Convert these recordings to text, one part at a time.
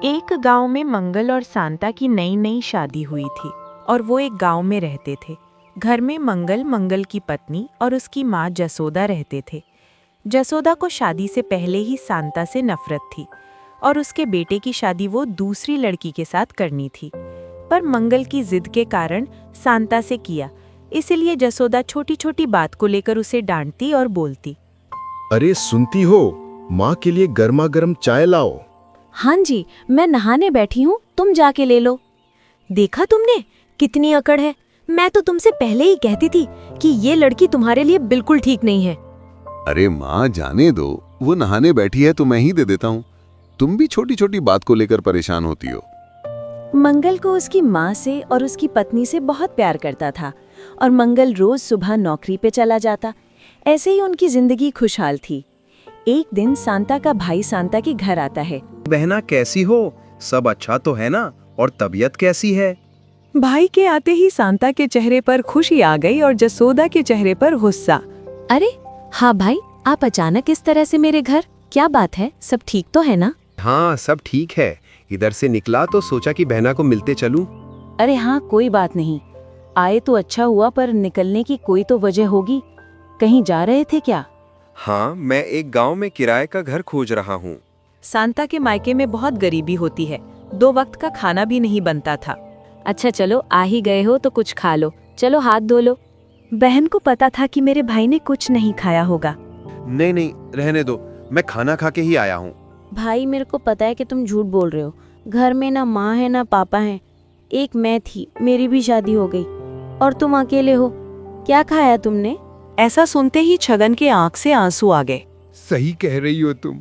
एक गांव में मंगल और सांता की नई नई शादी हुई थी और वो एक गांव में रहते थे। घर में मंगल, मंगल की पत्नी और उसकी माँ जसोदा रहते थे। जसोदा को शादी से पहले ही सांता से नफरत थी और उसके बेटे की शादी वो दूसरी लड़की के साथ करनी थी, पर मंगल की जिद के कारण सांता से किया। इसीलिए जसोदा छोटी छोटी बात को लेकर उसे डांटती और बोलती, अरे सुनती हो, माँ के लिए गर्मा गर्म चाय लाओ। हाँ जी, मैं नहाने बैठी हूँ, तुम जाके ले लो। देखा तुमने कितनी अकड़ है। मैं तो तुमसे पहले ही कहती थी कि ये लड़की तुम्हारे लिए बिल्कुल ठीक नहीं है। अरे माँ जाने दो, वो नहाने बैठी है तो मैं ही दे देता हूँ। तुम भी छोटी छोटी बात को लेकर परेशान होती हो। मंगल को उसकी माँ से और उसकी पत्नी से बहुत प्यार करता था और मंगल रोज सुबह नौकरी पे चला जाता। ऐसे ही उनकी जिंदगी खुशहाल थी। एक दिन सांता का भाई सांता के घर आता है। बहना कैसी हो? सब अच्छा तो है ना? और तबीयत कैसी है? भाई के आते ही सांता के चेहरे पर खुशी आ गई और जसोदा के चेहरे पर गुस्सा। अरे हाँ भाई, आप अचानक इस तरह से मेरे घर, क्या बात है? सब ठीक तो है ना? हाँ सब ठीक है। इधर से निकला तो सोचा कि बहना को मिलते चलूं। अरे हाँ, कोई बात नहीं। आए तो अच्छा हुआ, पर निकलने की कोई तो वजह होगी। कहीं जा रहे थे क्या? हाँ, मैं एक गांव में किराए का घर खोज रहा हूँ। सांता के मायके में बहुत गरीबी होती है, 2 वक्त का खाना भी नहीं बनता था। अच्छा चलो, आ ही गए हो तो कुछ खा लो। चलो हाथ धो लो। बहन को पता था कि मेरे भाई ने कुछ नहीं खाया होगा। नहीं नहीं, रहने दो, मैं खाना खा के ही आया हूँ। भाई, मेरे को पता है कि तुम झूठ बोल रहे हो। घर में ना माँ है ना पापा हैं। एक मैं थी, मेरी भी शादी हो गई और तुम अकेले हो। क्या खाया तुमने? ऐसा सुनते ही छगन के आंख से आंसू आ गए। सही कह रही हो तुम।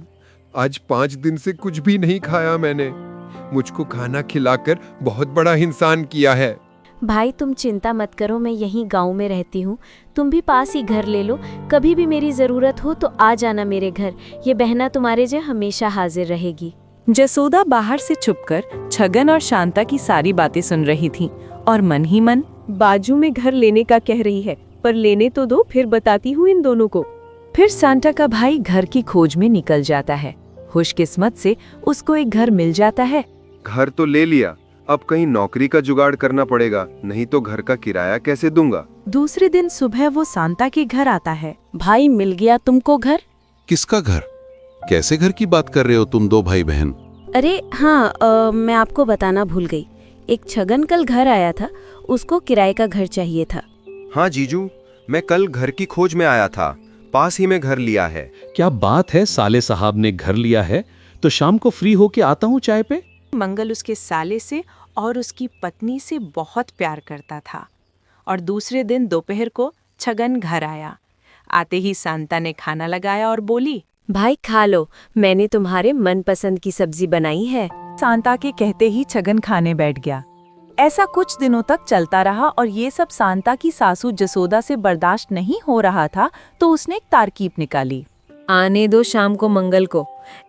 आज 5 दिन से कुछ भी नहीं खाया मैंने। मुझको खाना खिलाकर बहुत बड़ा इंसान किया है। भाई तुम चिंता मत करो, मैं यहीं गांव में रहती हूँ। तुम भी पास ही घर ले लो। कभी भी मेरी जरूरत हो तो आ जाना मेरे घर। ये बहना तुम्हारे जो हमेशा हाजिर रहेगी। जसोदा बाहर से छुपकर छगन और शांता की सारी बातें सुन रही थी और मन ही मन बाजू में घर लेने का कह रही है, पर लेने तो दो, फिर बताती हूँ इन दोनों को। फिर सांता का भाई घर की खोज में निकल जाता है। खुशकिस्मत से उसको एक घर मिल जाता है। घर तो ले लिया, अब कहीं नौकरी का जुगाड़ करना पड़ेगा, नहीं तो घर का किराया कैसे दूंगा। दूसरे दिन सुबह वो सांता के घर आता है। भाई, मिल गया तुमको घर? किसका घर? कैसे घर की बात कर रहे हो तुम 2 भाई बहन? अरे हाँ, मैं आपको बताना भूल गई। एक छगन कल घर आया था, उसको किराए का घर चाहिए था। हाँ जीजू, मैं कल घर की खोज में आया था, पास ही में घर लिया है। क्या बात है, साले साहब ने घर लिया है तो शाम को फ्री होके आता हूँ चाय पे। मंगल उसके साले से और उसकी पत्नी से बहुत प्यार करता था और दूसरे दिन दोपहर को छगन घर आया। आते ही सांता ने खाना लगाया और बोली, भाई खा लो, मैंने तुम्हारे मनपसंद की सब्जी बनाई है। सांता के कहते ही छगन खाने बैठ गया। ऐसा कुछ दिनों तक चलता रहा और ये सब सांता की सासू जसोदा से बर्दाश्त नहीं हो रहा था, तो उसने एक तरकीब निकाली। आने दो शाम को मंगल को,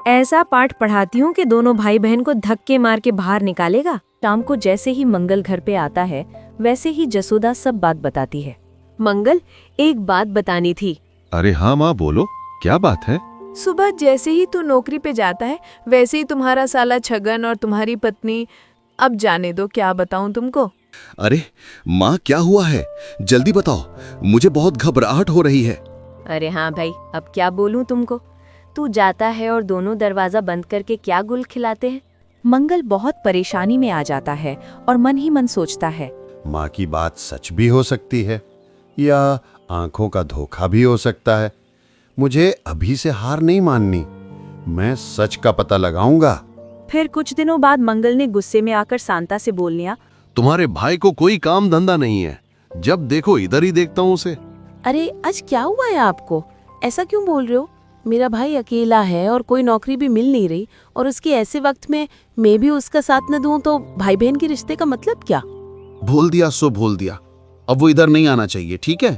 ऐसा पाठ पढ़ाती हूँ कि दोनों भाई बहन को धक्के मार के बाहर निकालेगा। शाम को जैसे ही मंगल घर पे आता है, वैसे ही जसोदा सब बात बताती है। मंगल, एक बात बतानी थी। अरे हाँ माँ, बोलो, क्या बात है? सुबह जैसे ही तू नौकरी पे जाता है, वैसे ही तुम्हारा साला छगन और तुम्हारी पत्नी, अब जाने दो क्या बताऊं तुमको। अरे माँ, क्या हुआ है? जल्दी बताओ, मुझे बहुत घबराहट हो रही है। अरे हाँ भाई, अब क्या बोलूं तुमको। तू जाता है और दोनों दरवाजा बंद करके क्या गुल खिलाते हैं। मंगल बहुत परेशानी में आ जाता है और मन ही मन सोचता है, माँ की बात सच भी हो सकती है या आंखों का धोखा भी हो सकता है। मुझे अभी से हार नहीं माननी, मैं सच का पता लगाऊंगा। फिर कुछ दिनों बाद मंगल ने गुस्से में आकर सांता से बोल लिया, तुम्हारे भाई को कोई काम धंधा नहीं है, जब देखो इधर ही देखता हूँ उसे। अरे आज क्या हुआ है आपको? ऐसा क्यों बोल रहे हो? मेरा भाई अकेला है और कोई नौकरी भी मिल नहीं रही, और उसके ऐसे वक्त में मैं भी उसका साथ न दूं तो भाई बहन के रिश्ते का मतलब क्या? बोल दिया सो बोल दिया, अब वो इधर नहीं आना चाहिए, ठीक है?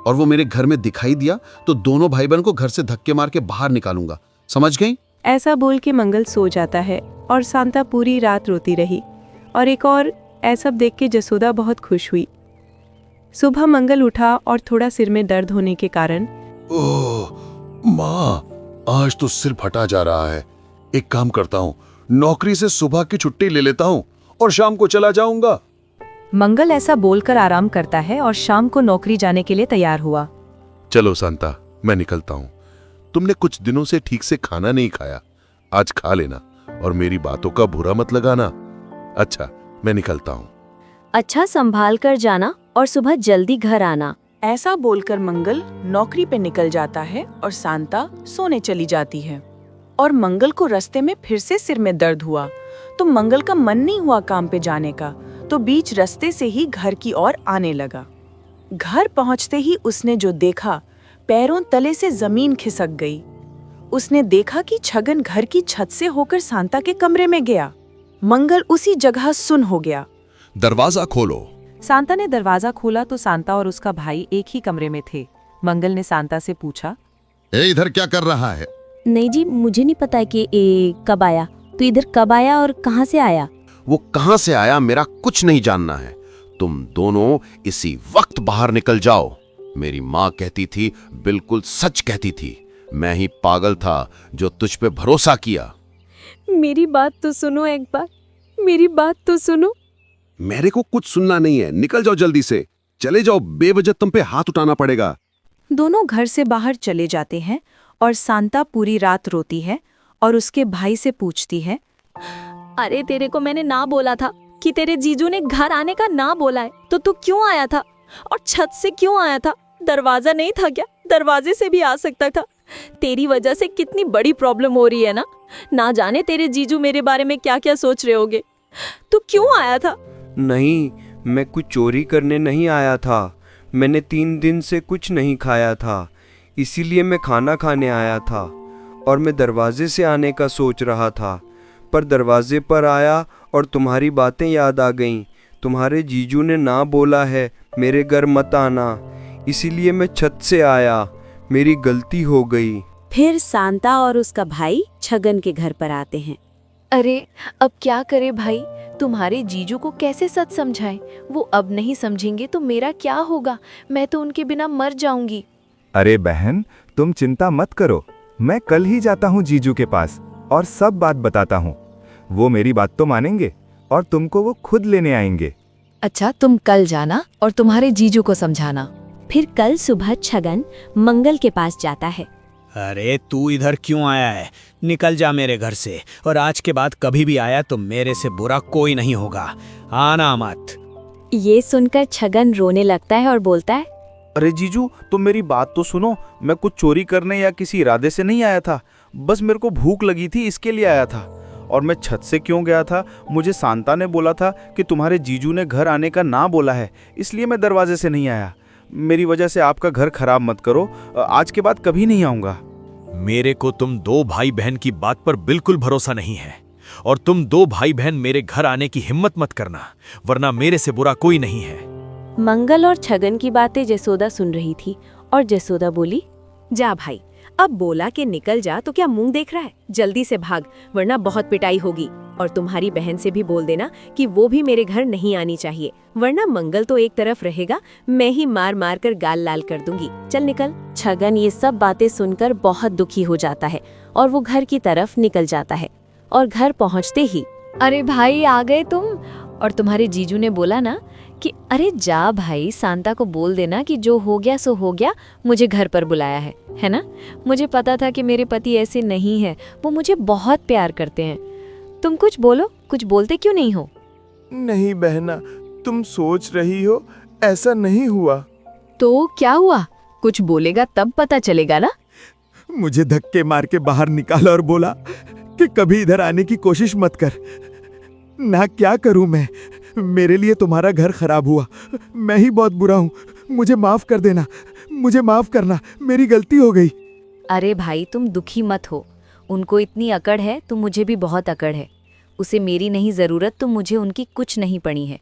और वो मेरे घर में दिखाई दिया तो दोनों भाई बहन को घर से धक्के मार के बाहर निकालूंगा, समझ गई? ऐसा बोल के मंगल सो जाता है और सांता पूरी रात रोती रही। और एक और ऐसा देख के जसोदा बहुत खुश हुई। सुबह मंगल उठा और थोड़ा सिर में दर्द होने के कारण, ओह माँ, आज तो सिर फटा जा रहा है। एक काम करता हूँ, नौकरी से सुबह की छुट्टी ले लेता हूँ और शाम को चला जाऊंगा। मंगल ऐसा बोलकर आराम करता है और शाम को नौकरी जाने के लिए तैयार हुआ। चलो शांता, मैं निकलता हूँ। तुमने कुछ दिनों से ठीक से खाना नहीं खाया, आज खा लेना और मेरी बातों का बुरा मत लगाना। अच्छा, मैं निकलता हूँ। अच्छा, संभाल कर जाना और सुबह जल्दी घर आना। ऐसा बोलकर मंगल नौकरी पे निकल जाता है और शांता सोने चली जाती है। और मंगल को रास्ते में फिर से सिर में दर्द हुआ, तो मंगल का मन नहीं हुआ काम पे जाने का, तो बीच रास्ते से ही घर की ओर आने लगा। घर पहुंचते ही उसने जो देखा, पैरों तले से जमीन खिसक गई। उसने देखा कि छगन घर की छत से होकर शांता के कमरे में गया। मंगल उसी जगह सुन्न हो गया। दरवाजा खोलो। शांता ने दरवाजा खोला तो शांता और उसका भाई एक ही कमरे में थे। मंगल ने शांता से पूछा, इधर क्या कर रहा है? नहीं जी, मुझे नहीं पता कि कब आया। तो इधर कब आया और कहाँ से आया? वो कहां से आया मेरा कुछ नहीं जानना है। तुम दोनों इसी वक्त बाहर निकल जाओ। मेरी माँ कहती थी, बिल्कुल सच कहती थी। मैं ही पागल था जो तुझ पे भरोसा किया। मेरी बात तो सुनो, एक बार मेरी बात तो सुनो। मेरे को कुछ सुनना नहीं है, निकल जाओ जल्दी से। चले जाओ, बेवजह तुम पे हाथ उठाना पड़ेगा। दोनों घर से बाहर चले जाते हैं और शांता पूरी रात रोती है और उसके भाई से पूछती है, अरे तेरे को मैंने ना बोला था कि तेरे जीजू ने घर आने का ना बोला है, तो तू क्यों आया था? और छत से क्यों आया था? दरवाजा नहीं था क्या? दरवाजे से भी आ सकता था। तेरी वजह से कितनी बड़ी प्रॉब्लम हो रही है ना जाने तेरे जीजू मेरे बारे में क्या क्या सोच रहे होगे। तू क्यों आया था? नहीं, मैं कुछ चोरी करने नहीं आया था। मैंने 3 दिन से कुछ नहीं खाया था, इसीलिए मैं खाना खाने आया था। और मैं दरवाजे से आने का सोच रहा था, पर दरवाजे पर आया और तुम्हारी बातें याद आ गईं। तुम्हारे जीजू ने ना बोला है मेरे घर मत आना, इसीलिए मैं छत से आया। मेरी गलती हो गई। फिर शांता और उसका भाई छगन के घर पर आते हैं। अरे अब क्या करे भाई, तुम्हारे जीजू को कैसे सच समझाएं? वो अब नहीं समझेंगे तो मेरा क्या होगा? मैं तो उनके बिना मर जाऊंगी। अरे बहन, तुम चिंता मत करो, मैं कल ही जाता हूँ जीजू के पास और सब बात बताता हूँ। वो मेरी बात तो मानेंगे और तुमको वो खुद लेने आएंगे। अच्छा, तुम कल जाना और तुम्हारे जीजू को समझाना। फिर कल सुबह छगन मंगल के पास जाता है। अरे तू इधर क्यों आया है? निकल जा मेरे घर से, और आज के बाद कभी भी आया तो मेरे से बुरा कोई नहीं होगा, आना मत। ये सुनकर छगन रोने लगता है और बोलता है, अरे जीजू, तुम मेरी बात तो सुनो। मैं कुछ चोरी करने या किसी इरादे से नहीं आया था, बस मेरे को भूख लगी थी इसके लिए आया था। और मैं छत से क्यों गया था? मुझे शांता ने बोला था कि तुम्हारे जीजू ने घर आने का ना बोला है, इसलिए मैं दरवाजे से नहीं आया। मेरी वजह से आपका घर खराब मत करो, आज के बाद कभी नहीं आऊँगा। मेरे को तुम 2 भाई बहन की बात पर बिल्कुल भरोसा नहीं है, और तुम 2 भाई बहन मेरे घर आने की हिम्मत मत करना, वरना मेरे से बुरा कोई नहीं है। मंगल और छगन की बातें जसोदा सुन रही थी और जसोदा बोली, जा भाई, अब बोला कि निकल जा तो क्या मुंह देख रहा है? जल्दी से भाग, वरना बहुत पिटाई होगी। और तुम्हारी बहन से भी बोल देना कि वो भी मेरे घर नहीं आनी चाहिए, वरना मंगल तो एक तरफ रहेगा, मैं ही मार मार कर गाल लाल कर दूंगी। चल निकल। छगन ये सब बातें सुनकर बहुत दुखी हो जाता है और वो घर की तरफ निकल जाता है। और घर पहुंचते ही, अरे भाई आ गए तुम? और तुम्हारे जीजू ने बोला ना कि अरे जा भाई, शांता को बोल देना कि जो हो गया सो हो गया, मुझे घर पर बुलाया है ना? मुझे पता था कि मेरे पति ऐसे नहीं है, वो मुझे बहुत प्यार करते हैं। तुम कुछ बोलो, कुछ बोलते क्यों नहीं हो? नहीं बहना, तुम सोच रही हो, ऐसा नहीं हुआ। तो क्या हुआ? कुछ बोलेगा तब पता चलेगा ना। मुझे धक्के मार के बाहर निकाला और बोला कि कभी इधर आने की कोशिश मत कर। ना क्या करूं मैं, मेरे लिए तुम्हारा घर खराब हुआ, मैं ही बहुत बुरा हूं। मुझे माफ कर देना, मुझे माफ करना, मेरी गलती हो गई। अरे भाई तुम दुखी मत हो, उनको इतनी अकड़ है तो मुझे भी बहुत अकड़ है। उसे मेरी नहीं ज़रूरत तो मुझे उनकी कुछ नहीं पड़ी है।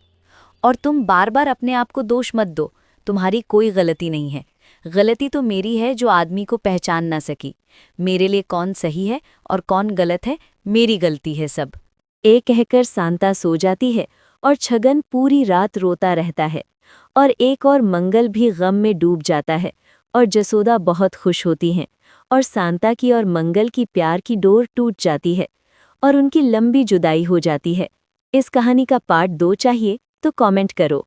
और तुम बार बार अपने आप को दोष मत दो, तुम्हारी कोई गलती नहीं है। गलती तो मेरी है जो आदमी को पहचान ना सकी। मेरे लिए कौन सही है और कौन गलत है, मेरी गलती है सब। ये कहकर शांता सो जाती है और छगन पूरी रात रोता रहता है। और एक और मंगल भी गम में डूब जाता है और जसोदा बहुत खुश होती हैं और शांता की और मंगल की प्यार की डोर टूट जाती है और उनकी लंबी जुदाई हो जाती है। इस कहानी का पार्ट 2 चाहिए तो कमेंट करो।